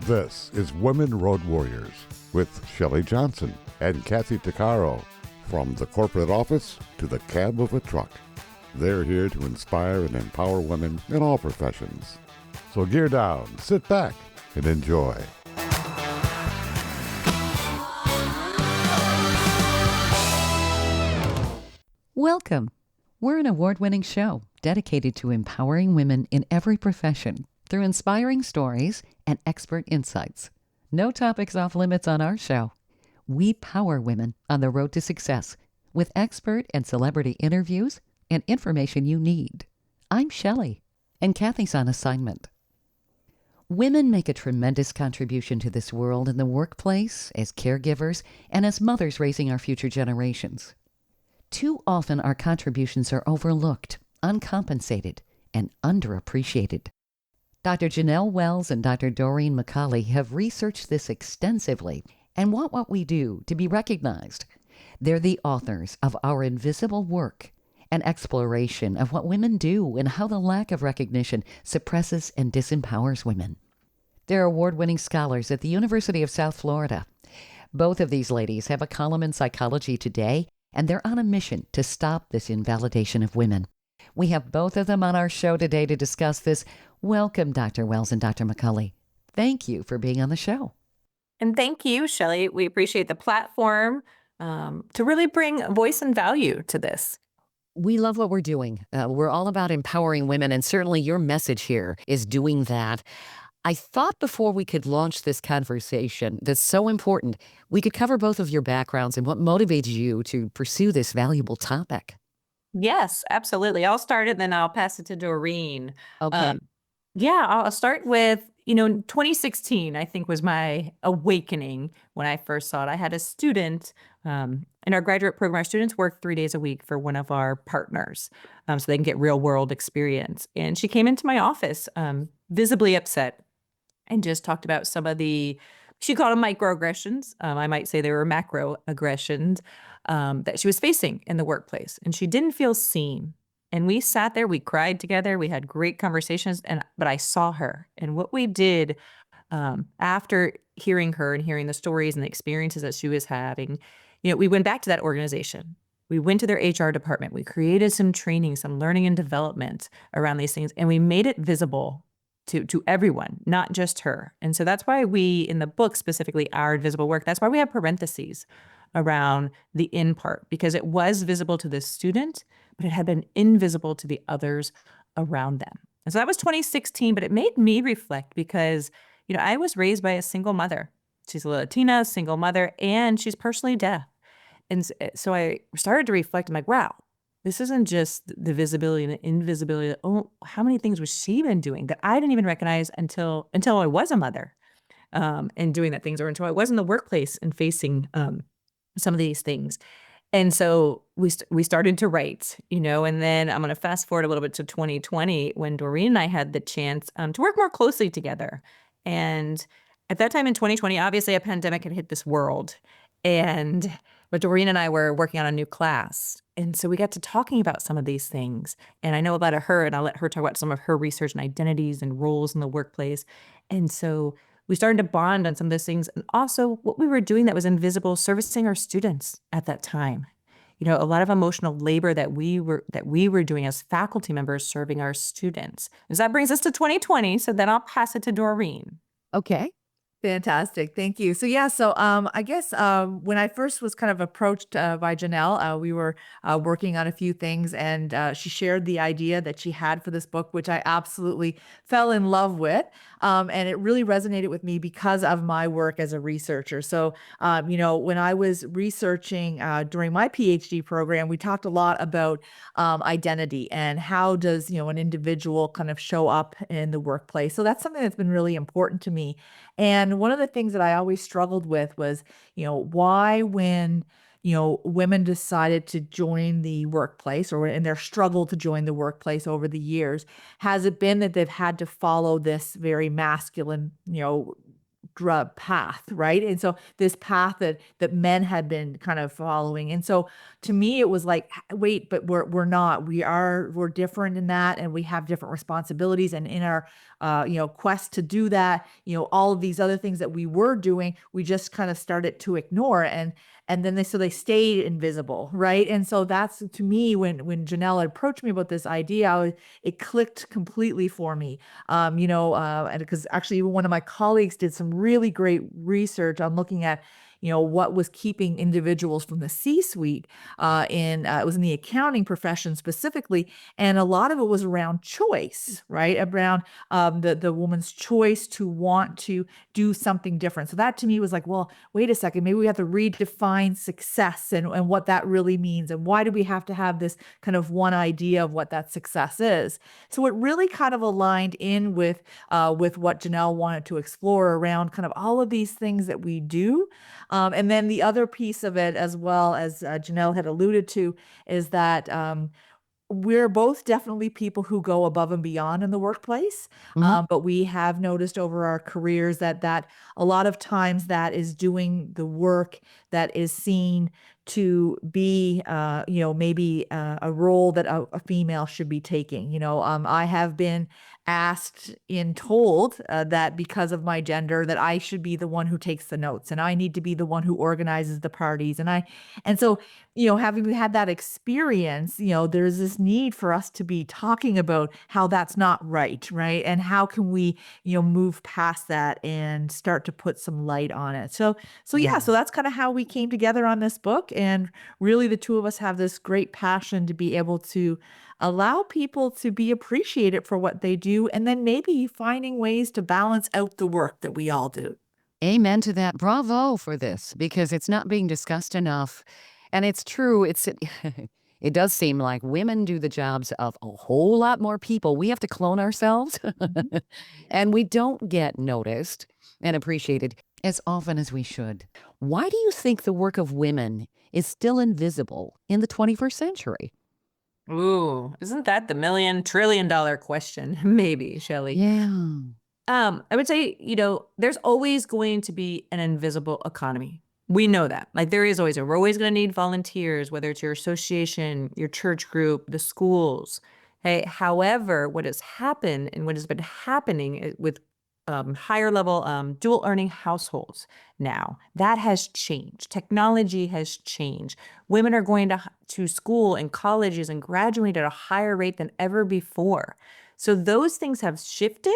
This is Women Road Warriors with Shelley Johnson and Kathy Tuccaro. From the corporate office to the cab of a truck, they're here to inspire and empower women in all professions. So gear down, sit back, and enjoy. Welcome. We're an award-winning show dedicated to empowering women in every profession through inspiring stories and expert insights. No topics off limits on our show. We power women on the road to success with expert and celebrity interviews and information you need. I'm Shelley, and Kathy's on assignment. Women make a tremendous contribution to this world in the workplace, as caregivers, and as mothers raising our future generations. Too often our contributions are overlooked, uncompensated, and underappreciated. Dr. Janelle Wells and Dr. Doreen MacAulay have researched this extensively and want what we do to be recognized. They're the authors of Our Invisible Work, an exploration of what women do and how the lack of recognition suppresses and disempowers women. They're award-winning scholars at the University of South Florida. Both of these ladies have a column in Psychology Today, and they're on a mission to stop this invalidation of women. We have both of them on our show today to discuss this. Welcome, Dr. Wells and Dr. MacAulay. Thank you for being on the show. And thank you, Shelley. We appreciate the platform to really bring voice and value to this. We love what we're doing. We're all about empowering women, and certainly your message here is doing that. I thought before we could launch this conversation that's so important, we could cover both of your backgrounds and what motivates you to pursue this valuable topic. Yes, absolutely. I'll start and then I'll pass it to Doreen. Okay. I'll start with, 2016, I think was my awakening when I first saw it. I had a student in our graduate program. Our students work 3 days a week for one of our partners so they can get real world experience. And she came into my office visibly upset and just talked about some of she called them microaggressions. I might say they were macroaggressions that she was facing in the workplace. And she didn't feel seen. And we sat there, we cried together, we had great conversations, but I saw her. And what we did after hearing her and hearing the stories and the experiences that she was having, we went back to that organization. We went to their HR department. We created some training, some learning and development around these things, and we made it visible to everyone, not just her. And so that's why we, in the book specifically, Our Invisible Work, that's why we have parentheses around the in part, because it was visible to the student, but it had been invisible to the others around them. And so that was 2016, but it made me reflect because, I was raised by a single mother. She's a Latina, single mother, and she's partially deaf. And so I started to reflect. I'm like, wow, this isn't just the visibility and the invisibility. Oh, how many things was she been doing that I didn't even recognize until I was a mother and doing that things, or until I was in the workplace and facing some of these things. And so we started to write, and then I'm going to fast forward a little bit to 2020 when Doreen and I had the chance to work more closely together. And at that time in 2020, obviously a pandemic had hit this world. But Doreen and I were working on a new class. And so we got to talking about some of these things. And I know about her, and I'll let her talk about some of her research and identities and roles in the workplace. And so we started to bond on some of those things, and also what we were doing that was invisible, servicing our students at that time. A lot of emotional labor that we were doing as faculty members serving our students. And so that brings us to 2020. So then I'll pass it to Doreen. Okay. Fantastic. Thank you. So I guess when I first was kind of approached by Janelle, we were working on a few things, and she shared the idea that she had for this book, which I absolutely fell in love with. And it really resonated with me because of my work as a researcher. So, when I was researching during my PhD program, we talked a lot about identity and how does, an individual kind of show up in the workplace. So that's something that's been really important to me. And one of the things that I always struggled with was, why when, women decided to join the workplace or in their struggle to join the workplace over the years, has it been that they've had to follow this very masculine, path, right? And so this path that men had been kind of following. And so to me, it was like, wait, but we're not. We're different in that, and we have different responsibilities. And in our quest to do that, all of these other things that we were doing, we just kind of started to ignore. And then they stayed invisible, right? And so that's, to me, when Janelle approached me about this idea, it clicked completely for me. And because actually one of my colleagues did some really great research on looking at what was keeping individuals from the C-suite it was in the accounting profession specifically, and a lot of it was around choice, right? Around the woman's choice to want to do something different. So that to me was like, well, wait a second, maybe we have to redefine success and what that really means, and why do we have to have this kind of one idea of what that success is? So it really kind of aligned in with what Janelle wanted to explore around kind of all of these things that we do. And then the other piece of it, as well as Janelle had alluded to, is that we're both definitely people who go above and beyond in the workplace. Mhm. But we have noticed over our careers that a lot of times that is doing the work that is seen to be, maybe a role that a female should be taking. I have been asked and told that because of my gender, that I should be the one who takes the notes, and I need to be the one who organizes the parties. And so, having had that experience, there's this need for us to be talking about how that's not right, right? And how can we, move past that and start to put some light on it. So yeah, Yeah. so that's kind of how we came together on this book. And really the two of us have this great passion to be able to allow people to be appreciated for what they do, and then maybe finding ways to balance out the work that we all do. Amen to that. Bravo for this, because it's not being discussed enough. And it's true. It does seem like women do the jobs of a whole lot more people. We have to clone ourselves, Mhm. and we don't get noticed and appreciated as often as we should. Why do you think the work of women is still invisible in the 21st century? Ooh, isn't that the $1,000,000,000,000,000 question? Maybe, Shelley. Yeah. I would say, there's always going to be an invisible economy. We know that. Like we're always going to need volunteers, whether it's your association, your church group, the schools. Hey, however, what has happened and what has been happening with higher level dual earning households now, that has changed. Technology has changed. Women are going to school and colleges and graduate at a higher rate than ever before. So those things have shifted.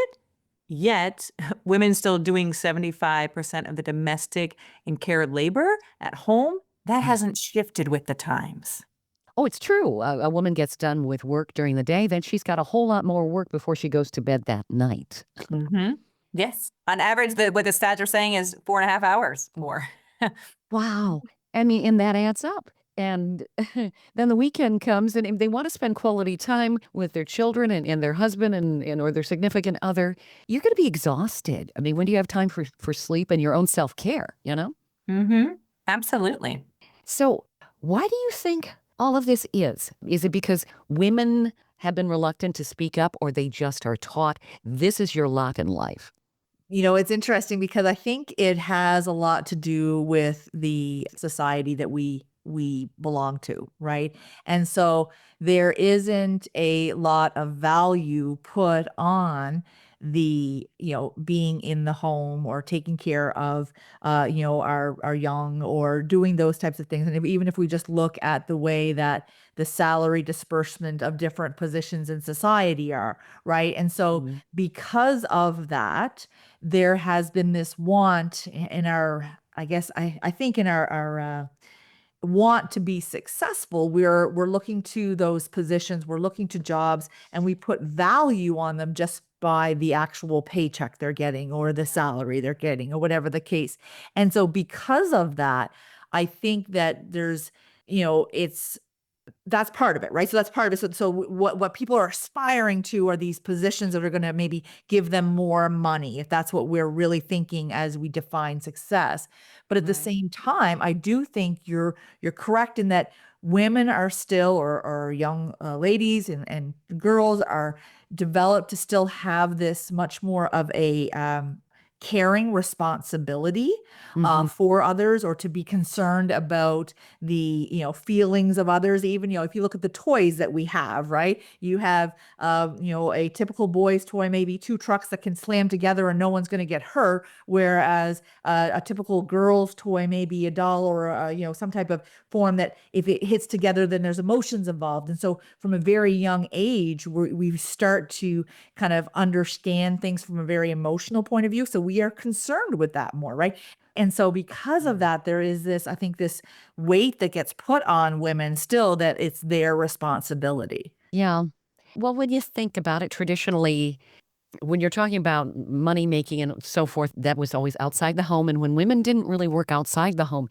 Yet, women still doing 75% of the domestic and care labor at home, that hasn't shifted with the times. Oh, it's true. A woman gets done with work during the day, then she's got a whole lot more work before she goes to bed that night. Mm-hmm. Yes. On average, what the stats are saying is 4.5 hours more. Wow. I mean, and that adds up. And then the weekend comes, and if they want to spend quality time with their children and their husband and or their significant other, you're going to be exhausted. I mean, when do you have time for sleep and your own self-care, you know? Mm-hmm. Absolutely. So why do you think all of this is? Is it because women have been reluctant to speak up, or they just are taught this is your lot in life? It's interesting because I think it has a lot to do with the society that we belong to, right? And so there isn't a lot of value put on the, being in the home or taking care of, our young, or doing those types of things. And even if we just look at the way that the salary disbursement of different positions in society are, right? And so Mhm. because of that, there has been this want in our, I guess, I think in our want to be successful, we're looking to those positions, we're looking to jobs, and we put value on them just by the actual paycheck they're getting, or the salary they're getting, or whatever the case. And so because of that, I think that there's, it's that's part of it, right? So that's part of it. So what people are aspiring to are these positions that are going to maybe give them more money, if that's what we're really thinking as we define success. But at the Right. same time, I do think you're correct in that women are still, or young ladies and girls are developed to still have this much more of a caring responsibility Mhm. for others, or to be concerned about the, feelings of others. Even, if you look at the toys that we have, right? You have, a typical boy's toy, maybe two trucks that can slam together and no one's going to get hurt. Whereas a typical girl's toy may be a doll or, some type of form that if it hits together, then there's emotions involved. And so from a very young age, we start to kind of understand things from a very emotional point of view. So we are concerned with that more, right? And so because of that, there is this, I think, this weight that gets put on women still, that it's their responsibility. Yeah. Well, when you think about it, traditionally, when you're talking about money making and so forth, that was always outside the home. And when women didn't really work outside the home,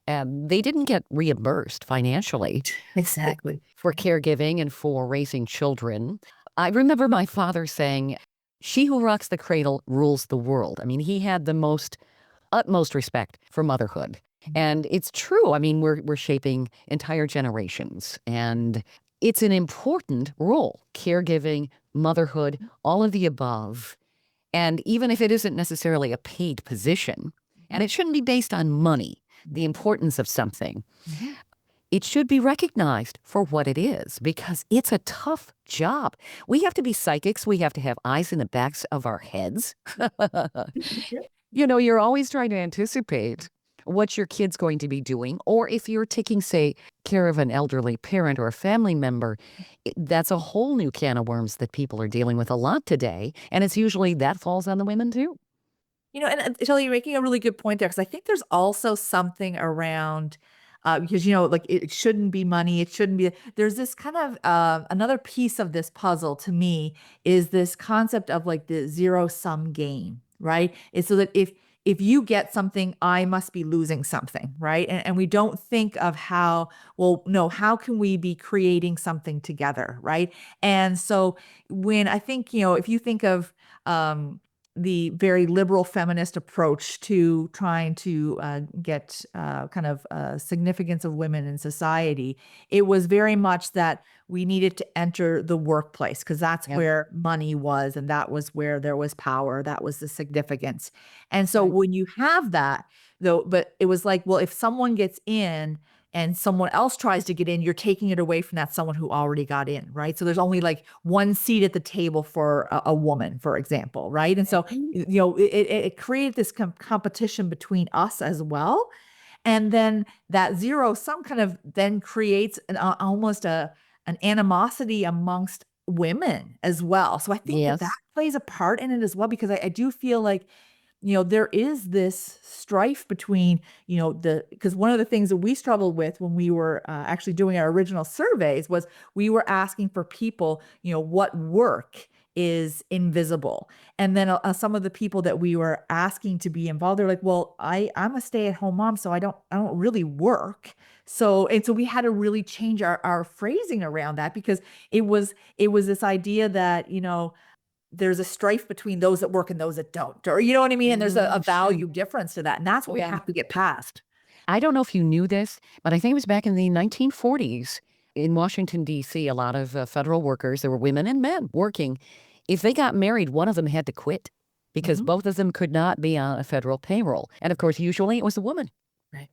they didn't get reimbursed financially Exactly. for caregiving and for raising children. I remember my father saying, "She who rocks the cradle rules the world." I mean, he had the utmost respect for motherhood. And it's true. I mean, we're shaping entire generations, and it's an important role. Caregiving, motherhood, all of the above. And even if it isn't necessarily a paid position, and it shouldn't be based on money, the importance of something, it should be recognized for what it is, because it's a tough job. We have to be psychics. We have to have eyes in the backs of our heads. You're always trying to anticipate what your kid's going to be doing. Or if you're taking, say, care of an elderly parent or a family member, that's a whole new can of worms that people are dealing with a lot today. And it's usually that falls on the women too. And Shelley, you're making a really good point there, because I think there's also something around, because, like, it shouldn't be money. It shouldn't be, there's this kind of, another piece of this puzzle to me is this concept of like the zero sum game, right? It's so that if you get something, I must be losing something, right? And we don't think of how, well, no, how can we be creating something together, right? And so when I think, if you think of, the very liberal feminist approach to trying to get kind of significance of women in society, it was very much that we needed to enter the workplace, because that's Yep. where money was, and that was where there was power. That was the significance. And so Right. when you have that, though, but it was like, well, if someone gets in and someone else tries to get in, you're taking it away from that someone who already got in, right? So there's only like one seat at the table for a woman, for example, right? And so, it created this competition between us as well. And then that zero sum kind of then creates almost an animosity amongst women as well. So I think that Yes. plays a part in it as well, because I do feel like, there is this strife between, because one of the things that we struggled with when we were actually doing our original surveys was we were asking for people, what work is invisible. And then some of the people that we were asking to be involved, they're like, well, I'm a stay-at-home mom, so I don't really work. So we had to really change our phrasing around that, because it was this idea that, there's a strife between those that work and those that don't, or you know what I mean? And there's a value difference to that. And that's what we have to get past. I don't know if you knew this, but I think it was back in the 1940s in Washington, D.C., a lot of federal workers, there were women and men working. If they got married, one of them had to quit because Mhm. both of them could not be on a federal payroll. And of course, usually it was a woman. Right.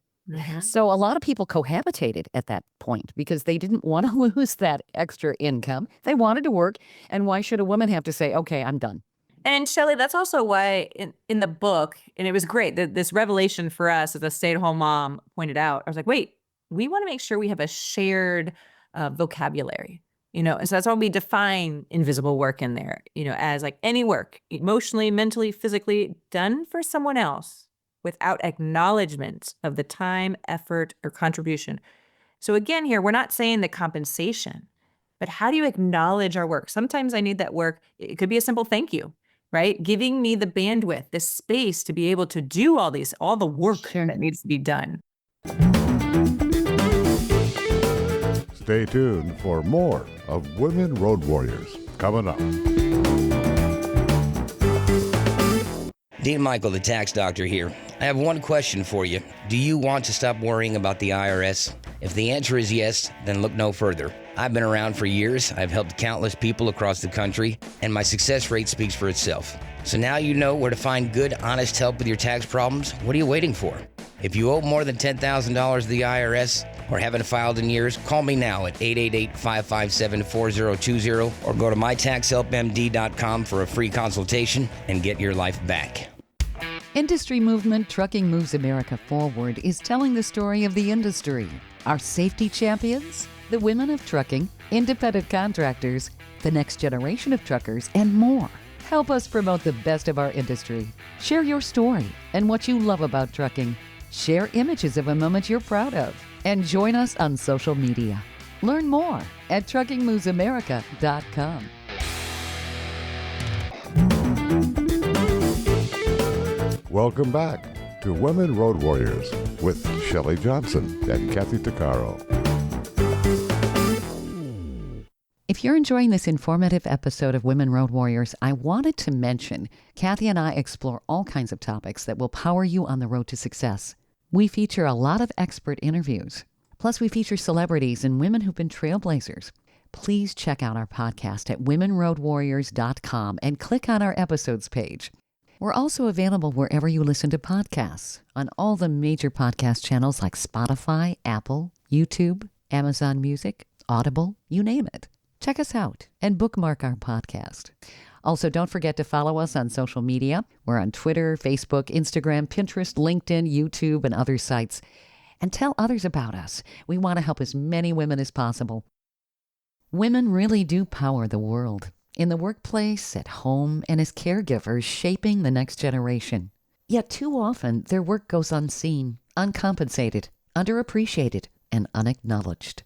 So a lot of people cohabitated at that point because they didn't want to lose that extra income. They wanted to work. And why should a woman have to say, okay, I'm done? And Shelley, that's also why in the book, and it was great that this revelation for us as a stay-at-home mom pointed out, I was like, wait, we want to make sure we have a shared vocabulary, and so that's why we define invisible work in there, as like any work, emotionally, mentally, physically done for someone else without acknowledgement of the time, effort, or contribution. So again, here, we're not saying the compensation, but how do you acknowledge our work? Sometimes I need that work. It could be a simple thank you, right? Giving me the bandwidth, the space to be able to do all the work Sure. that needs to be done. Stay tuned for more of Women Road Warriors coming up. Dean Michael, the tax doctor here. I have one question for you. Do you want to stop worrying about the IRS? If the answer is yes, then look no further. I've been around for years. I've helped countless people across the country, and my success rate speaks for itself. So now you know where to find good, honest help with your tax problems. What are you waiting for? If you owe more than $10,000 to the IRS or haven't filed in years, call me now at 888-557-4020 or go to mytaxhelpmd.com for a free consultation and get your life back. Industry movement Trucking Moves America Forward is telling the story of the industry. Our safety champions, the women of trucking, independent contractors, the next generation of truckers, and more. Help us promote the best of our industry. Share your story and what you love about trucking. Share images of a moment you're proud of. And join us on social media. Learn more at truckingmovesamerica.com. Welcome back to Women Road Warriors with Shelley Johnson and Kathy Tuccaro. If you're enjoying this informative episode of Women Road Warriors, I wanted to mention Kathy and I explore all kinds of topics that will power you on the road to success. We feature a lot of expert interviews. Plus, we feature celebrities and women who've been trailblazers. Please check out our podcast at womenroadwarriors.com and click on our episodes page. We're also available wherever you listen to podcasts, on all the major podcast channels like Spotify, Apple, YouTube, Amazon Music, Audible, you name it. Check us out and bookmark our podcast. Also, don't forget to follow us on social media. We're on Twitter, Facebook, Instagram, Pinterest, LinkedIn, YouTube, and other sites. And tell others about us. We want to help as many women as possible. Women really do power the world, in the workplace, at home, and as caregivers shaping the next generation. Yet too often, their work goes unseen, uncompensated, underappreciated, and unacknowledged.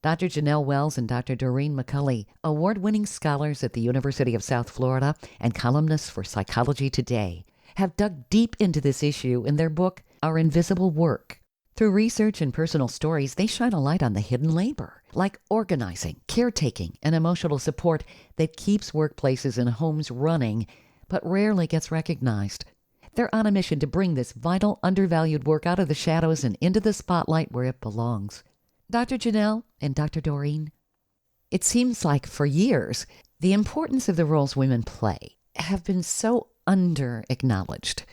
Dr. Janelle Wells and Dr. Doreen MacAulay, award-winning scholars at the University of South Florida and columnists for Psychology Today, have dug deep into this issue in their book, Our Invisible Work. Through research and personal stories, they shine a light on the hidden labor, like organizing, caretaking, and emotional support that keeps workplaces and homes running, but rarely gets recognized. They're on a mission to bring this vital, undervalued work out of the shadows and into the spotlight where it belongs. Dr. Janelle and Dr. Doreen, it seems like for years, the importance of the roles women play have been so under-acknowledged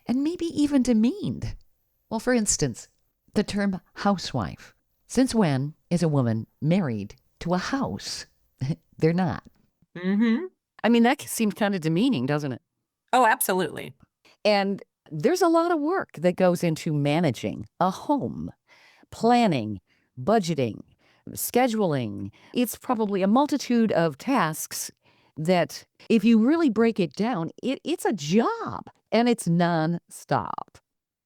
and maybe even demeaned. Well, for instance, the term housewife. Since when is a woman married to a house? They're not. Mm-hmm. I mean, that seems kind of demeaning, doesn't it? Oh, absolutely. And there's a lot of work that goes into managing a home, planning, budgeting, scheduling. It's probably a multitude of tasks that if you really break it down, it's a job and it's nonstop.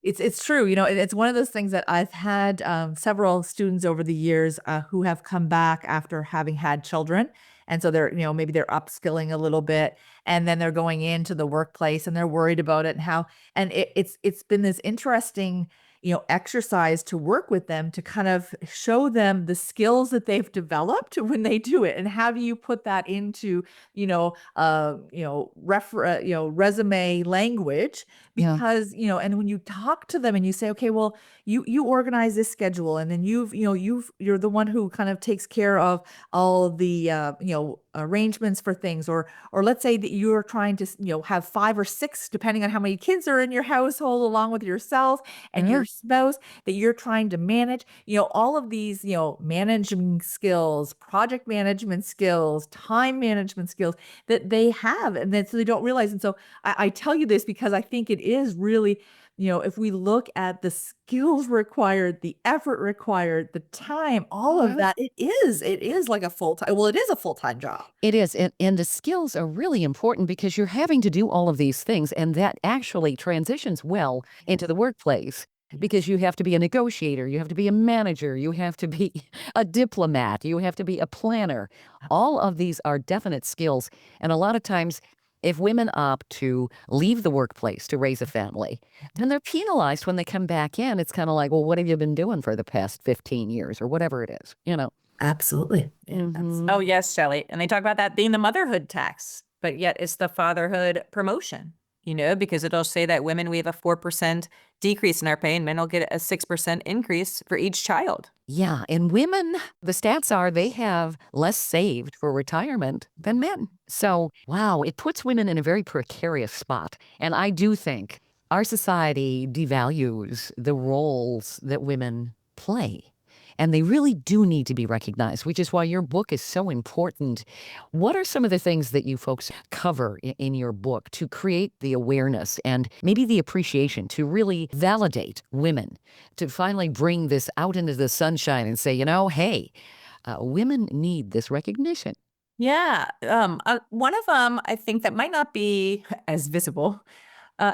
It's true. You know, it's one of those things that I've had several students over the years who have come back after having had children. And so they're, maybe they're upskilling a little bit and then they're going into the workplace and they're worried about it and how, and it's been this interesting, exercise to work with them to kind of show them the skills that they've developed when they do it. And how do you put that into, resume language? Yeah. Because, and when you talk to them and you say, okay, well, you organize this schedule and then you're the one who kind of takes care of all the, arrangements for things, or let's say that you're trying to, have 5 or 6, depending on how many kids are in your household, along with yourself and your spouse that you're trying to manage, all of these, management skills, project management skills, time management skills that they have. And then so they don't realize. And so I tell you this because I think it is really, if we look at the skills required, the effort required, the time, all of that, it is like a full-time, well, it is a full-time job. It is. And the skills are really important because you're having to do all of these things. And that actually transitions well into the workplace because you have to be a negotiator, you have to be a manager, you have to be a diplomat, you have to be a planner. All of these are definite skills. And a lot of times, if women opt to leave the workplace to raise a family, then they're penalized when they come back in. It's kind of like, well, what have you been doing for the past 15 years or whatever it is, Absolutely. Oh, yes, Shelley. And they talk about that being the motherhood tax, but yet it's the fatherhood promotion. because it'll say that women, we have a 4% decrease in our pay, and men will get a 6% increase for each child. Yeah, and women, the stats are they have less saved for retirement than men. So, wow, it puts women in a very precarious spot. And I do think our society devalues the roles that women play. And they really do need to be recognized, which is why your book is so important. What are some of the things that you folks cover in your book to create the awareness and maybe the appreciation to really validate women, to finally bring this out into the sunshine and say, hey, women need this recognition? Yeah. One of them, I think, that might not be as visible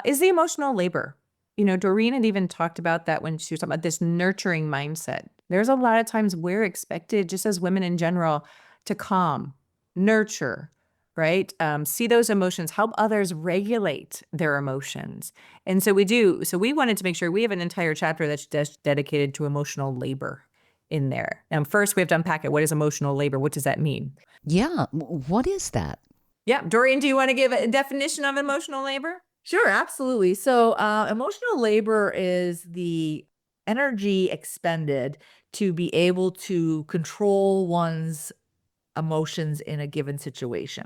is the emotional labor. Doreen had even talked about that when she was talking about this nurturing mindset. There's a lot of times we're expected, just as women in general, to calm, nurture, right? See those emotions, help others regulate their emotions. And so we do. So we wanted to make sure we have an entire chapter that's dedicated to emotional labor in there. First, we have to unpack it. What is emotional labor? What does that mean? Yeah, what is that? Yeah. Doreen, do you want to give a definition of emotional labor? Sure, absolutely. So, emotional labor is the energy expended to be able to control one's emotions in a given situation.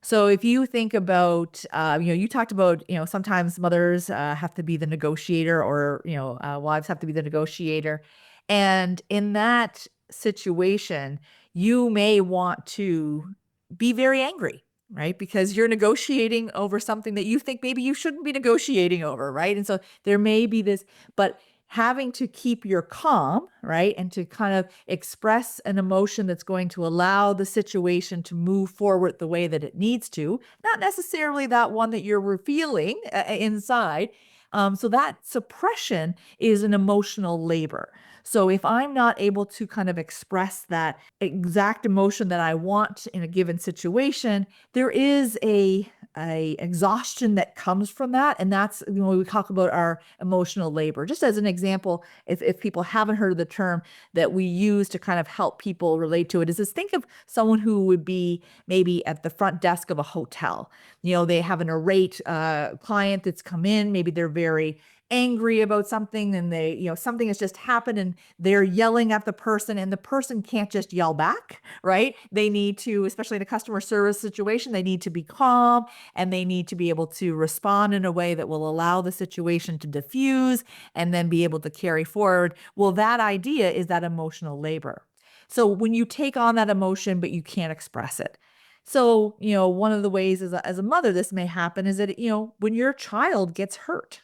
So, if you think about, you talked about, sometimes mothers have to be the negotiator, or wives have to be the negotiator, and in that situation, you may want to be very angry, right? Because you're negotiating over something that you think maybe you shouldn't be negotiating over, right? And so there may be this, but having to keep your calm, right? And to kind of express an emotion that's going to allow the situation to move forward the way that it needs to, not necessarily that one that you're feeling inside. So that suppression is an emotional labor. So if I'm not able to kind of express that exact emotion that I want in a given situation, there is a exhaustion that comes from that. And that's when we talk about our emotional labor. Just as an example, if people haven't heard of the term that we use to kind of help people relate to it, is this: think of someone who would be maybe at the front desk of a hotel. They have an irate client that's come in. Maybe they're very angry about something, and something has just happened, and they're yelling at the person, and the person can't just yell back, right? They need to, especially in a customer service situation, they need to be calm, and they need to be able to respond in a way that will allow the situation to diffuse and then be able to carry forward. Well, that idea is that emotional labor. So when you take on that emotion, but you can't express it. So, one of the ways as a mother, this may happen is that, when your child gets hurt,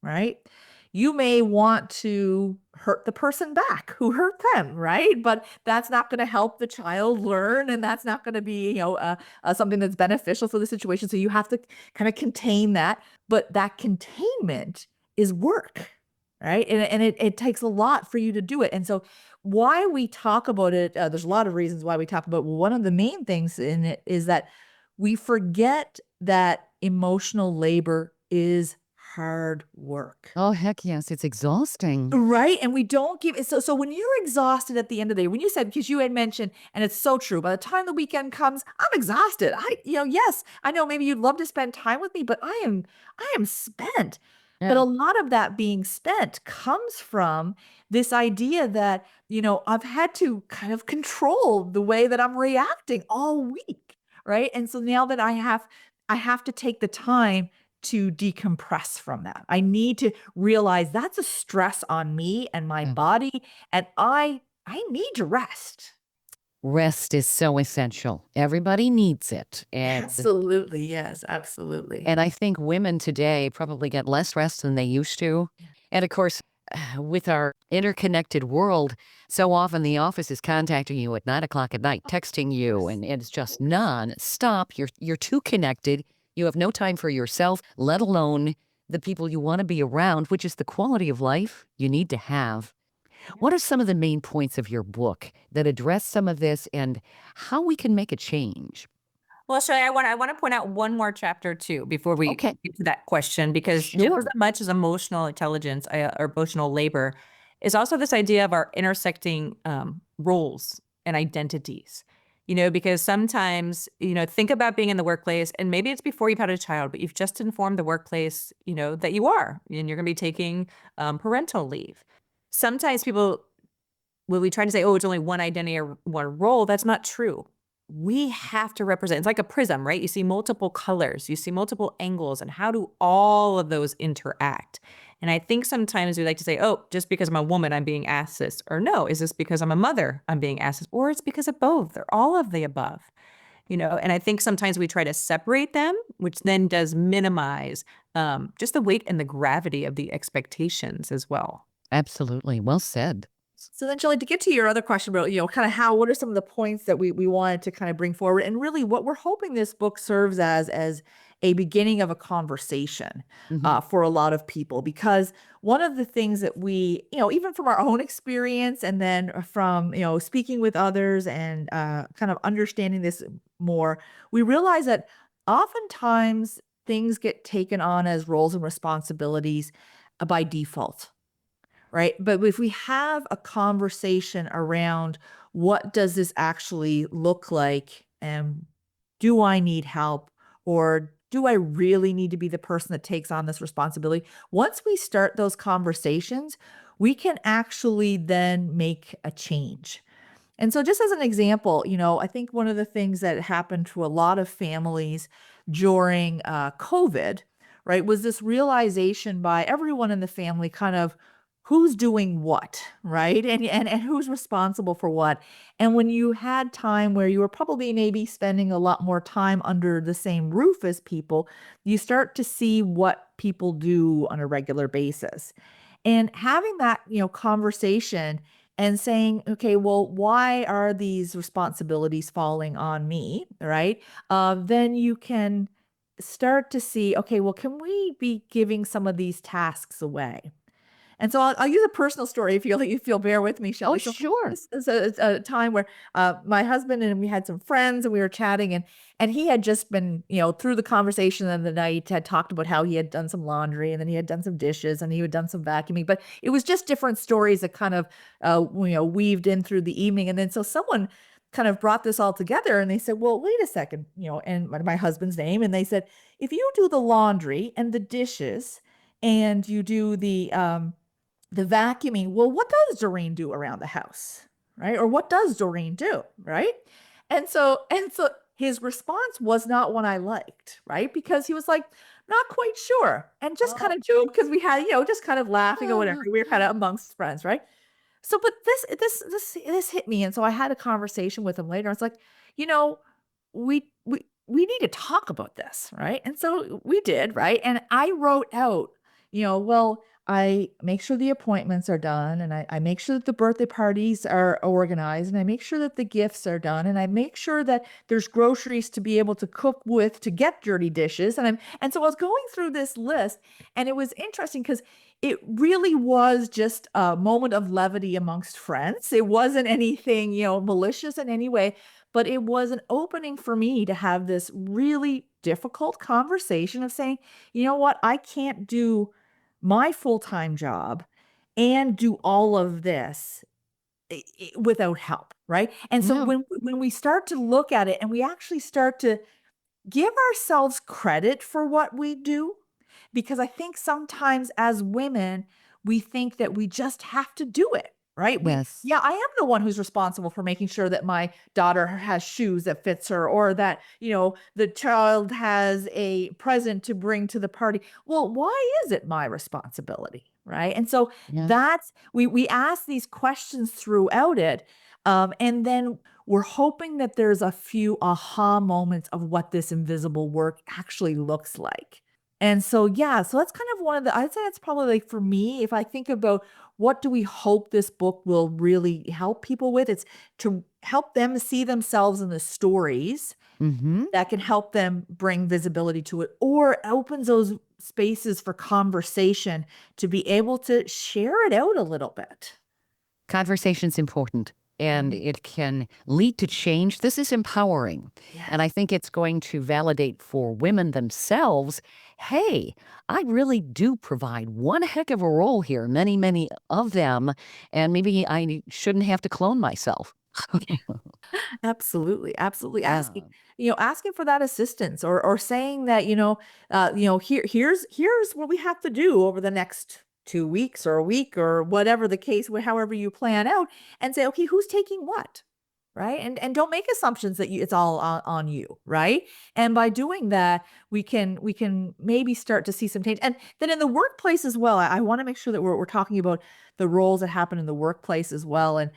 right? You may want to hurt the person back who hurt them, right? But that's not going to help the child learn, and that's not going to be, something that's beneficial for the situation. So you have to kind of contain that. But that containment is work, right? And it takes a lot for you to do it. And so why we talk about it, there's a lot of reasons why we talk about it. One of the main things in it is that we forget that emotional labor is hard work. Oh, heck yes, it's exhausting. Right. And we don't give it. So when you're exhausted at the end of the day, when you said, because you had mentioned, and it's so true, by the time the weekend comes, I'm exhausted. Yes, I know maybe you'd love to spend time with me, but I am spent. Yeah. But a lot of that being spent comes from this idea that, I've had to kind of control the way that I'm reacting all week. Right. And so now that I have to take the time to decompress from that. I need to realize that's a stress on me and my body, and I need to rest. Rest is so essential. Everybody needs it. And Absolutely. Yes, absolutely. I think women today probably get less rest than they used to. And of course, with our interconnected world, so often the office is contacting you at 9:00 at night, texting you, and it's just non-stop. You're too connected. You have no time for yourself, let alone the people you want to be around, which is the quality of life you need to have. What are some of the main points of your book that address some of this and how we can make a change? Well, Shelley, I want to point out one more chapter too before we Okay. get to that question, because just Sure. as much as emotional intelligence or emotional labor is also this idea of our intersecting roles and identities. because sometimes, think about being in the workplace, and maybe it's before you've had a child, but you've just informed the workplace, that you are, and you're going to be taking parental leave. Sometimes people, when we try to say, oh, it's only one identity or one role, that's not true. We have to represent. It's like a prism, right? You see multiple colors, you see multiple angles, and how do all of those interact? And I think sometimes we like to say, oh, just because I'm a woman, I'm being asked this. Or no, is this because I'm a mother, I'm being asked this? Or it's because of both, or all of the above. And I think sometimes we try to separate them, which then does minimize just the weight and the gravity of the expectations as well. Absolutely. Well said. So then, Shelley, to get to your other question about, kind of what are some of the points that we wanted to kind of bring forward, and really what we're hoping this book serves as a beginning of a conversation for a lot of people, because one of the things that we, even from our own experience, and then from, speaking with others and kind of understanding this more, we realize that oftentimes things get taken on as roles and responsibilities by default. Right. But if we have a conversation around what does this actually look like, and do I need help, or do I really need to be the person that takes on this responsibility? Once we start those conversations, we can actually then make a change. And so just as an example, I think one of the things that happened to a lot of families during COVID, right, was this realization by everyone in the family kind of who's doing what, right? And who's responsible for what. And when you had time where you were probably maybe spending a lot more time under the same roof as people, you start to see what people do on a regular basis. And having that, conversation and saying, okay, well, why are these responsibilities falling on me, right? Then you can start to see, okay, well, can we be giving some of these tasks away? And so I'll use a personal story if you'll bear with me, Shelley. Oh, sure. This is a time where my husband and we had some friends and we were chatting, and he had just been, through the conversation of the night, had talked about how he had done some laundry, and then he had done some dishes, and he had done some vacuuming. But it was just different stories that kind of weaved in through the evening. And then so someone kind of brought this all together, and they said, well, wait a second, and my husband's name, and they said, if you do the laundry and the dishes and you do the vacuuming, well, what does Doreen do around the house, right? Or what does Doreen do, right? And so his response was not one I liked, right? Because he was like, not quite sure, and just kind of joked, because we had, just kind of laughing or whatever. We were kind of amongst friends, right? So, but this hit me, and so I had a conversation with him later. I was like, we need to talk about this, right? And so we did, right? And I wrote out, well, I make sure the appointments are done, and I make sure that the birthday parties are organized, and I make sure that the gifts are done, and I make sure that there's groceries to be able to cook with to get dirty dishes. And so I was going through this list, and it was interesting because it really was just a moment of levity amongst friends. It wasn't anything, malicious in any way, but it was an opening for me to have this really difficult conversation of saying, you know what, I can't do my full-time job and do all of this without help, right? And so Yeah. when we start to look at it and we actually start to give ourselves credit for what we do, because I think sometimes as women, we think that we just have to do it, right? Yes. I am the one who's responsible for making sure that my daughter has shoes that fits her, or that, the child has a present to bring to the party. Well, why is it my responsibility, right? And so Yeah. that's, we ask these questions throughout it. And then we're hoping that there's a few aha moments of what this invisible work actually looks like. And so, so that's kind of one of I'd say that's probably, like, for me, if I think about what do we hope this book will really help people with, it's to help them see themselves in the stories Mm-hmm. that can help them bring visibility to it, or opens those spaces for conversation to be able to share it out a little bit. Conversation's important, and it can lead to change. This is empowering. And I think it's going to validate for women themselves, hey, I really do provide one heck of a role here, many, many of them, and maybe I shouldn't have to clone myself. Absolutely, absolutely. Yeah. Asking for that assistance, or saying that, here's what we have to do over the next 2 weeks or a week or whatever the case, however you plan out, and say, okay, who's taking what? Right. And don't make assumptions that it's all on you. Right. And by doing that, we can maybe start to see some change. And then in the workplace as well, I want to make sure that we're talking about the roles that happen in the workplace as well. And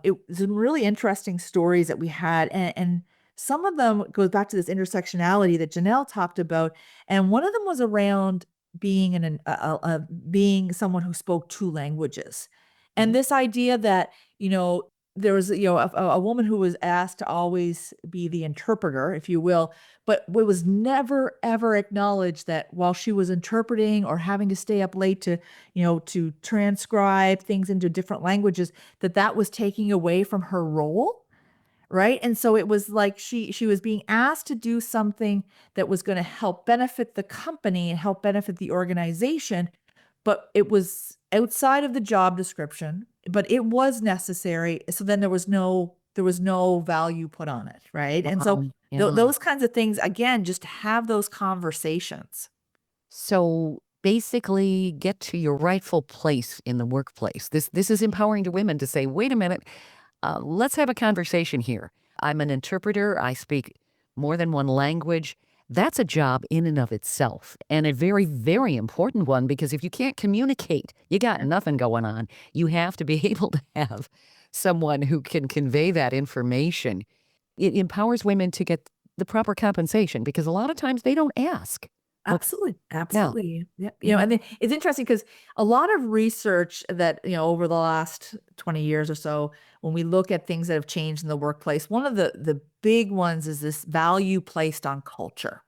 it was some really interesting stories that we had. And some of them goes back to this intersectionality that Janelle talked about. And one of them was around being someone who spoke two languages. And this idea that, there was, a woman who was asked to always be the interpreter, if you will, but it was never, ever acknowledged that while she was interpreting or having to stay up late to transcribe things into different languages, that was taking away from her role. Right. And so it was like she was being asked to do something that was going to help benefit the company and help benefit the organization, but it was outside of the job description, but it was necessary. So then there was no value put on it, right? And so Yeah. those kinds of things, again, just to have those conversations. So basically, get to your rightful place in the workplace. This is empowering to women to say, wait a minute, let's have a conversation here. I'm an interpreter. I speak more than one language. That's a job in and of itself, and a very, very important one, because if you can't communicate, you got nothing going on. You have to be able to have someone who can convey that information. It empowers women to get the proper compensation, because a lot of times they don't ask. Absolutely. Yeah. Absolutely. Yeah. And then it's interesting because a lot of research that, over the last 20 years or so, when we look at things that have changed in the workplace, one of the big ones is this value placed on culture.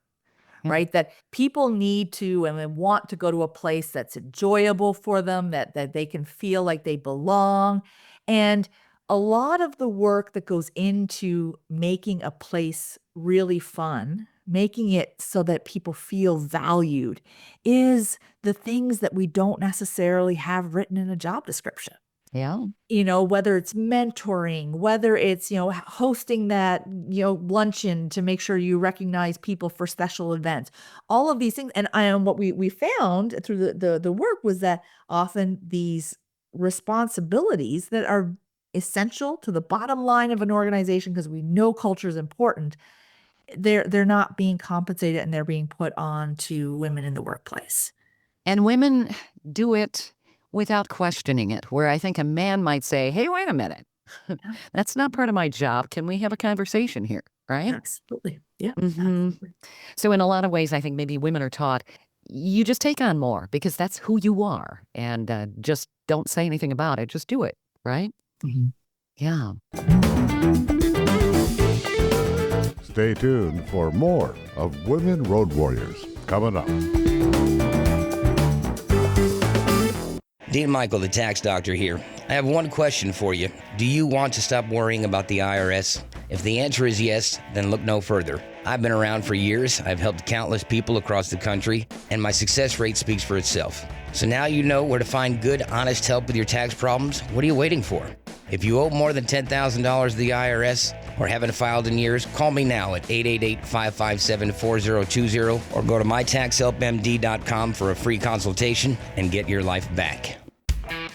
Yeah. Right? That people need to and they want to go to a place that's enjoyable for them, that they can feel like they belong. And a lot of the work that goes into making a place really fun, making it so that people feel valued, is the things that we don't necessarily have written in a job description. Yeah. Whether it's mentoring, whether it's, hosting that, luncheon to make sure you recognize people for special events, all of these things. And what we found through the work was that often these responsibilities that are essential to the bottom line of an organization, because we know culture is important, they're not being compensated, and they're being put on to women in the workplace. And women do it without questioning it, where I think a man might say, hey, wait a minute. That's not part of my job. Can we have a conversation here? Right? Absolutely. Yeah. Mhm. Absolutely. So in a lot of ways, I think maybe women are taught, you just take on more because that's who you are. And just don't say anything about it. Just do it. Right? Mhm. Yeah. Stay tuned for more of Women Road Warriors coming up. Dean Michael, the tax doctor here. I have one question for you. Do you want to stop worrying about the IRS? If the answer is yes, then look no further. I've been around for years. I've helped countless people across the country, and my success rate speaks for itself. So now you know where to find good, honest help with your tax problems. What are you waiting for? If you owe more than $10,000 to the IRS or haven't filed in years, call me now at 888-557-4020 or go to mytaxhelpmd.com for a free consultation and get your life back.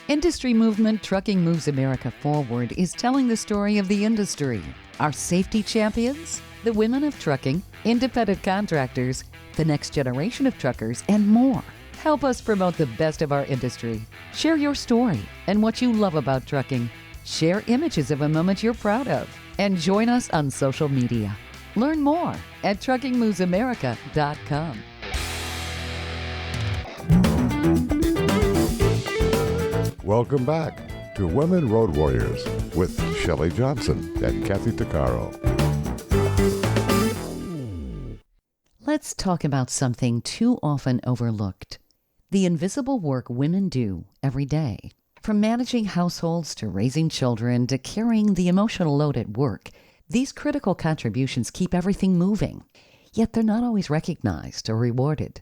Industry movement Trucking Moves America Forward is telling the story of the industry. Our safety champions, the women of trucking, independent contractors, the next generation of truckers, and more. Help us promote the best of our industry. Share your story and what you love about trucking. Share images of a moment you're proud of. And join us on social media. Learn more at truckingmovesamerica.com. Welcome back to Women Road Warriors with Shelley Johnson and Kathy Tuccaro. Let's talk about something too often overlooked. The invisible work women do every day. From managing households to raising children to carrying the emotional load at work, these critical contributions keep everything moving. Yet they're not always recognized or rewarded.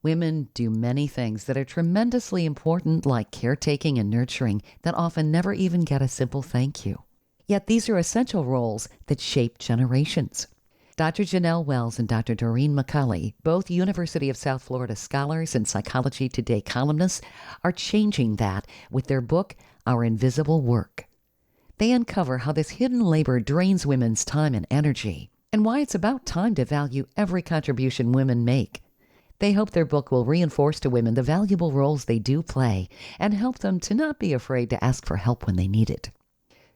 Women do many things that are tremendously important, like caretaking and nurturing, that often never even get a simple thank you. Yet these are essential roles that shape generations. Dr. Janelle Wells and Dr. Doreen MacAulay, both University of South Florida scholars and Psychology Today columnists, are changing that with their book, Our Invisible Work. They uncover how this hidden labor drains women's time and energy, and why it's about time to value every contribution women make. They hope their book will reinforce to women the valuable roles they do play and help them to not be afraid to ask for help when they need it.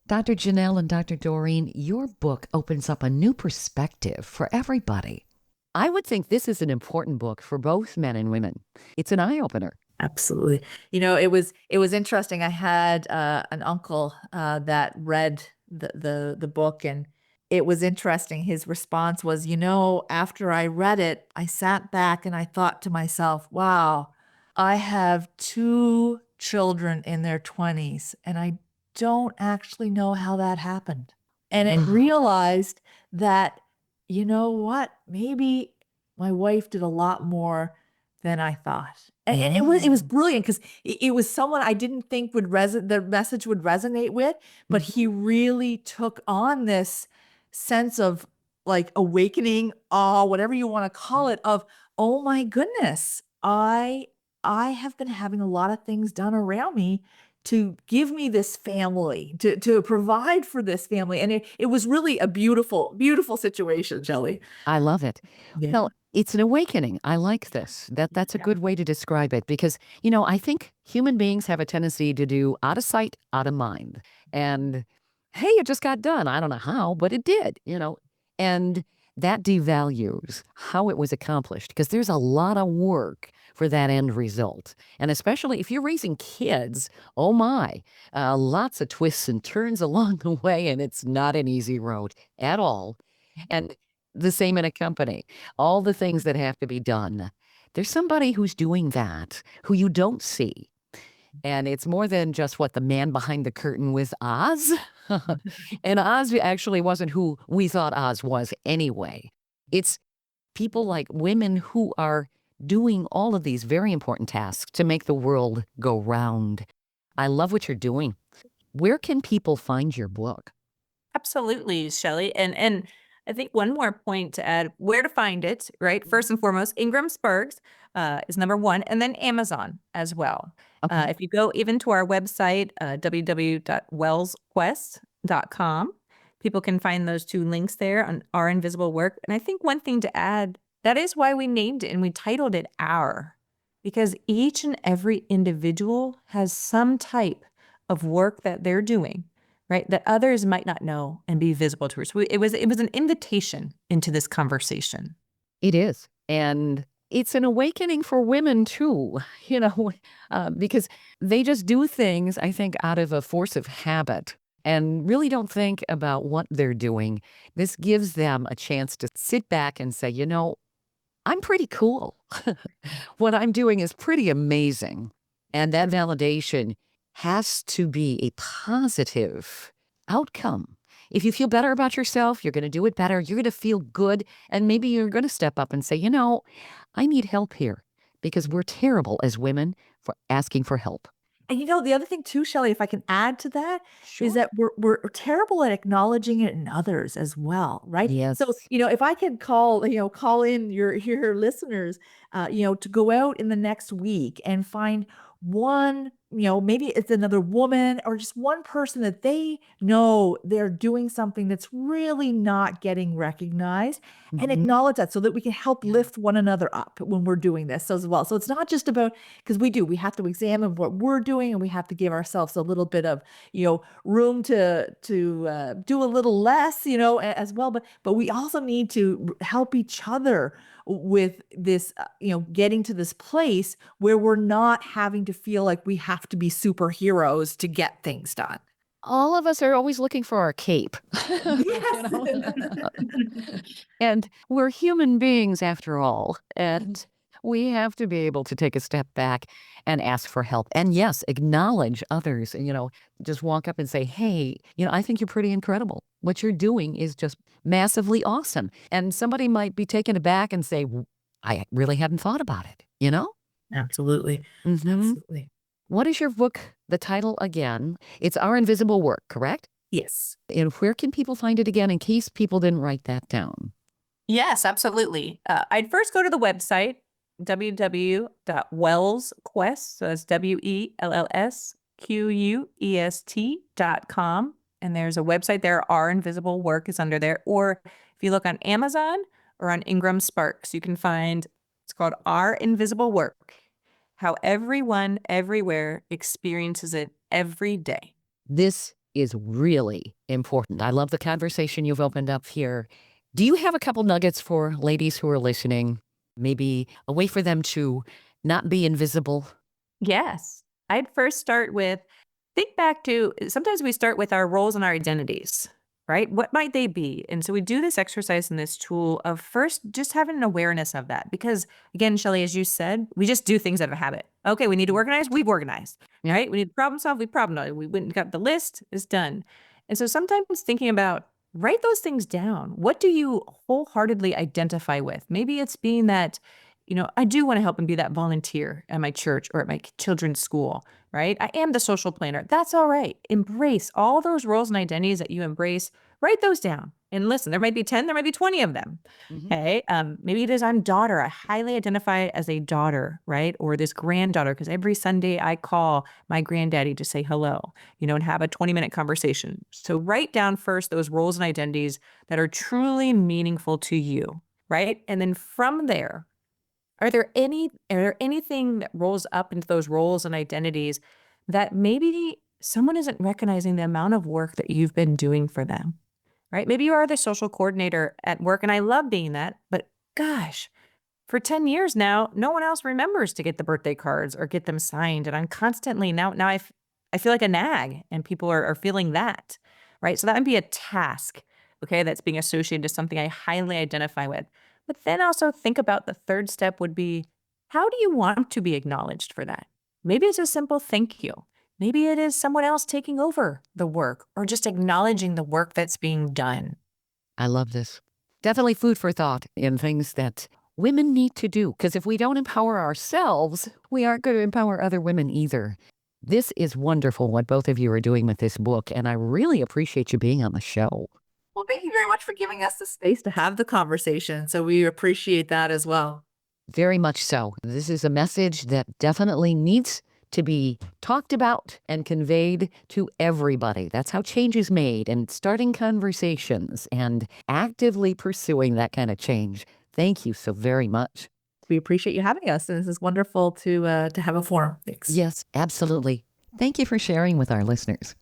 Dr. Janelle and Dr. Doreen, your book opens up a new perspective for everybody. I would think this is an important book for both men and women. It's an eye-opener. Absolutely. It was interesting. I had an uncle that read the book, and it was interesting. His response was, after I read it, I sat back and I thought to myself, wow, I have 2 children in their 20s, and I don't actually know how that happened. And it realized that, you know what, maybe my wife did a lot more than I thought. And it was brilliant because it was someone I didn't think the message would resonate with, but he really took on this sense of like awakening, awe, whatever you want to call it, of, oh my goodness, I have been having a lot of things done around me to give me this family, to provide for this family. And it was really a beautiful, beautiful situation, Shelley. I love it. Yeah. Well, it's an awakening. I like this. That's a good way to describe it because, I think human beings have a tendency to do out of sight, out of mind. And hey, it just got done. I don't know how, but it did, and that devalues how it was accomplished because there's a lot of work for that end result. And especially if you're raising kids, oh my, lots of twists and turns along the way, and it's not an easy road at all. And the same in a company, all the things that have to be done. There's somebody who's doing that, who you don't see. And it's more than just what the man behind the curtain with Oz. And Oz actually wasn't who we thought Oz was anyway. It's people like women who are doing all of these very important tasks to make the world go round. I love what you're doing. Where can people find your book? Absolutely, Shelley. And I think one more point to add, where to find it, right? First and foremost, Ingram Sparks is number 1, and then Amazon as well. Okay. If you go even to our website, www.wellsquest.com, people can find those 2 links there on Our Invisible Work. And I think one thing to add, that is why we named it and we titled it Our, because each and every individual has some type of work that they're doing, right, that others might not know and be visible to us. So it was an invitation into this conversation. It is. And it's an awakening for women too, because they just do things, I think, out of a force of habit and really don't think about what they're doing. This gives them a chance to sit back and say, I'm pretty cool. What I'm doing is pretty amazing. And that validation has to be a positive outcome. If you feel better about yourself, you're going to do it better. You're going to feel good. And maybe you're going to step up and say, I need help here because we're terrible as women for asking for help. And the other thing too, Shelley, if I can add to that, is that we're terrible at acknowledging it in others as well, right? Yes. So, if I can call in your listeners, to go out in the next week and find one, maybe it's another woman or just one person that they know they're doing something that's really not getting recognized, and acknowledge that so that we can help lift one another up when we're doing this as well. So it's not just about, because we have to examine what we're doing and we have to give ourselves a little bit of, room to do a little less, as well. But we also need to help each other with this, getting to this place where we're not having to feel like we have to be superheroes to get things done. All of us are always looking for our cape. Yes. And we're human beings after all. And we have to be able to take a step back and ask for help. And yes, acknowledge others. Just walk up and say, hey, I think you're pretty incredible. What you're doing is just massively awesome. And somebody might be taken aback and say, I really hadn't thought about it, Absolutely. Mhm. Absolutely. What is your book, the title again? It's Our Invisible Work, correct? Yes. And where can people find it again in case people didn't write that down? Yes, absolutely. I'd first go to the website, www.wellsquest, so that's WELLSQUEST.com. And there's a website there, Our Invisible Work is under there. Or if you look on Amazon or on Ingram Sparks, you can find, it's called Our Invisible Work, how everyone everywhere experiences it every day. This is really important. I love the conversation you've opened up here. Do you have a couple nuggets for ladies who are listening? Maybe a way for them to not be invisible? Yes. I'd first start with, think back to, sometimes we start with our roles and our identities, right? What might they be? And so we do this exercise and this tool of first just having an awareness of that. Because again, Shelley, as you said, we just do things out of habit. Okay, we need to organize, we've organized, right? We need to problem solve, we problem solved. We went and got the list, it's done. And so sometimes thinking about, write those things down. What do you wholeheartedly identify with? Maybe it's being that, I do want to help and be that volunteer at my church or at my children's school, right? I am the social planner. That's all right. Embrace all those roles and identities that you embrace. Write those down. And listen, there might be 10, there might be 20 of them. Okay. Maybe it is I'm daughter. I highly identify as a daughter, right? Or this granddaughter, because every Sunday I call my granddaddy to say hello, and have a 20-minute conversation. So write down first those roles and identities that are truly meaningful to you, right? And then from there, are there anything that rolls up into those roles and identities that maybe someone isn't recognizing the amount of work that you've been doing for them, right? Maybe you are the social coordinator at work, and I love being that, but gosh, for 10 years now, no one else remembers to get the birthday cards or get them signed. And I'm constantly now I feel like a nag, and people are feeling that, right? So that would be a task, okay, that's being associated to something I highly identify with. But then also think about the third step would be, how do you want to be acknowledged for that? Maybe it's a simple thank you. Maybe it is someone else taking over the work or just acknowledging the work that's being done. I love this. Definitely food for thought in things that women need to do. Because if we don't empower ourselves, we aren't going to empower other women either. This is wonderful what both of you are doing with this book, and I really appreciate you being on the show. Well, thank you very much for giving us the space to have the conversation. So we appreciate that as well. Very much so. This is a message that definitely needs to be talked about and conveyed to everybody. That's how change is made, and starting conversations and actively pursuing that kind of change. Thank you so very much. We appreciate you having us, and this is wonderful to have a forum. Thanks. Yes, absolutely. Thank you for sharing with our listeners.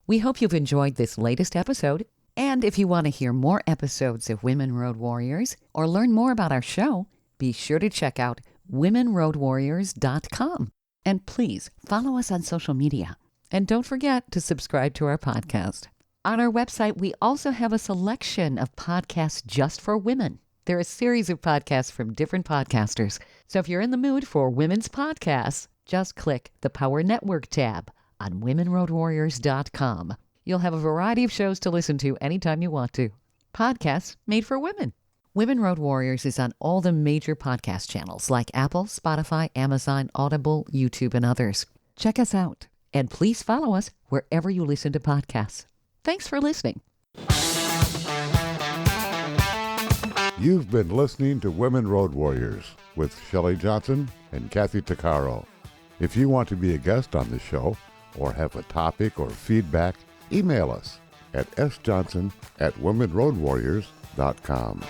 We hope you've enjoyed this latest episode. And if you want to hear more episodes of Women Road Warriors or learn more about our show, be sure to check out womenroadwarriors.com. And please follow us on social media. And don't forget to subscribe to our podcast. On our website, we also have a selection of podcasts just for women. There are a series of podcasts from different podcasters. So if you're in the mood for women's podcasts, just click the Power Network tab on womenroadwarriors.com. You'll have a variety of shows to listen to anytime you want to. Podcasts made for women. Women Road Warriors is on all the major podcast channels like Apple, Spotify, Amazon, Audible, YouTube, and others. Check us out. And please follow us wherever you listen to podcasts. Thanks for listening. You've been listening to Women Road Warriors with Shelley Johnson and Kathy Tuccaro. If you want to be a guest on the show or have a topic or feedback, email us at sjohnson@womenroadwarriors.com.